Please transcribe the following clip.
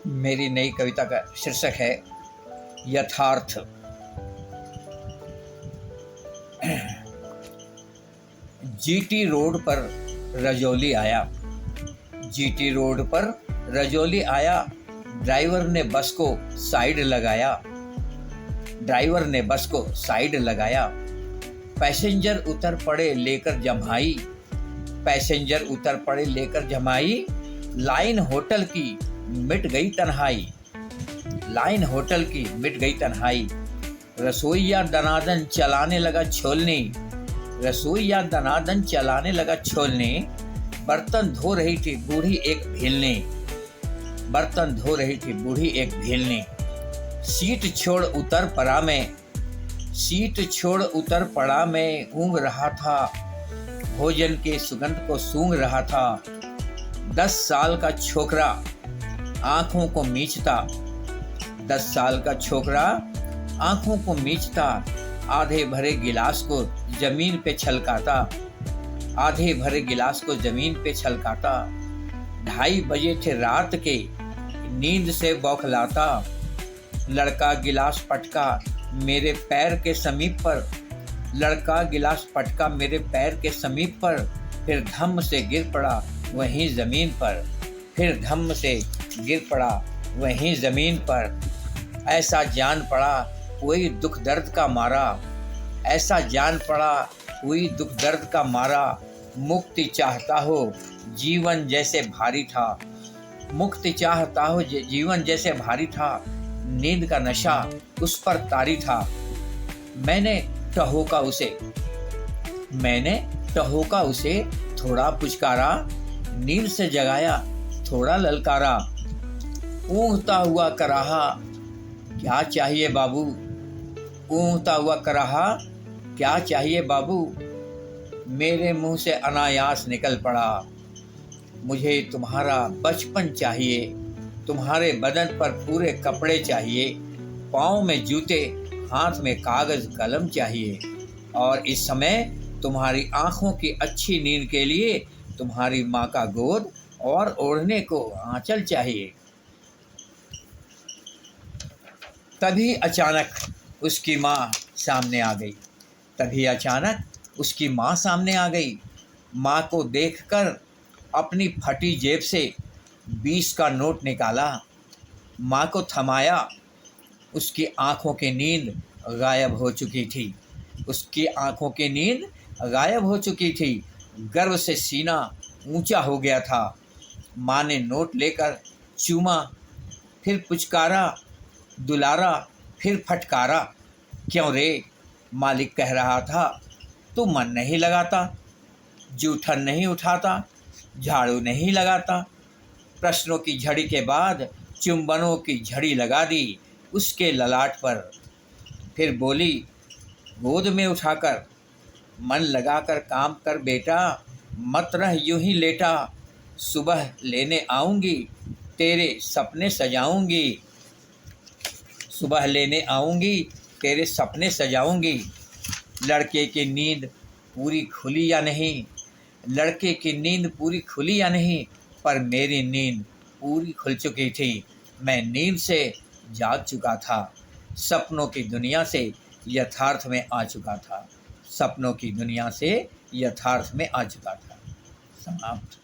मेरी नई कविता का शीर्षक है यथार्थ। जीटी रोड पर रजौली आया, जीटी रोड पर रजौली आया। ड्राइवर ने बस को साइड लगाया, ड्राइवर ने बस को साइड लगाया। पैसेंजर उतर पड़े लेकर जमाई, पैसेंजर उतर पड़े लेकर जमाई। लाइन होटल की मिट गई तन्हाई, लाइन होटल की मिट गई तन्हाई। रसोईया दनादन चलाने लगा छोलनी, रसोईया दनादन चलाने लगा छोलनी। बर्तन धो रही थी बूढ़ी एक भीलनी, बर्तन धो रही थी बूढ़ी एक भीलनी। सीट छोड़ उतर पड़ा मैं, सीट छोड़ उतर पड़ा मैं। ऊँघ रहा था, भोजन के सुगंध को सूंघ रहा था। 10 साल का छोकरा आंखों को मीचता, 10 साल का छोकरा आंखों को मीचता। आधे भरे गिलास को जमीन पे छलकाता, आधे भरे गिलास को जमीन पे छलकाता। 2:30 बजे थे रात के, नींद से बौखलाता। लड़का गिलास पटका मेरे पैर के समीप पर, लड़का गिलास पटका मेरे पैर के समीप पर। फिर धम्म से गिर पड़ा वहीं ज़मीन पर, फिर धम्म से गिर पड़ा वहीं ज़मीन पर। ऐसा जान पड़ा कोई दुख दर्द का मारा, ऐसा जान पड़ा कोई दुख दर्द का मारा। मुक्ति चाहता हो जीवन जैसे भारी था, मुक्ति चाहता हो जीवन जैसे भारी था। नींद का नशा उस पर तारी था। मैंने टहोका उसे, मैंने टहोका उसे। थोड़ा पुचकारा, नींद से जगाया थोड़ा ललकारा। ऊँघता हुआ कराहा क्या चाहिए बाबू, ऊँघता हुआ कराहा क्या चाहिए बाबू। मेरे मुंह से अनायास निकल पड़ा, मुझे तुम्हारा बचपन चाहिए। तुम्हारे बदन पर पूरे कपड़े चाहिए, पाँव में जूते हाथ में कागज़ कलम चाहिए। और इस समय तुम्हारी आँखों की अच्छी नींद के लिए तुम्हारी माँ का गोद और ओढ़ने को आंचल चाहिए। तभी अचानक उसकी माँ सामने आ गई, तभी अचानक उसकी माँ सामने आ गई। माँ को देखकर अपनी फटी जेब से 20 का नोट निकाला, माँ को थमाया। उसकी आँखों की नींद गायब हो चुकी थी, उसकी आँखों की नींद गायब हो चुकी थी। गर्व से सीना ऊंचा हो गया था। माँ ने नोट लेकर चूमा, फिर पुचकारा, दुलारा, फिर फटकारा। क्यों रे, मालिक कह रहा था, तू मन नहीं लगाता, जूठन नहीं उठाता, झाड़ू नहीं लगाता। प्रश्नों की झड़ी के बाद चुंबनों की झड़ी लगा दी उसके ललाट पर। फिर बोली गोद में उठाकर, मन लगाकर काम कर बेटा, मत रह यूं ही लेटा। सुबह लेने आऊँगी तेरे सपने सजाऊँगी, सुबह लेने आऊँगी तेरे सपने सजाऊँगी। लड़के की नींद पूरी खुली या नहीं, लड़के की नींद पूरी खुली या नहीं, पर मेरी नींद पूरी खुल चुकी थी। मैं नींद से जाग चुका था, सपनों की दुनिया से यथार्थ में आ चुका था, सपनों की दुनिया से यथार्थ में आ चुका था। समाप्त।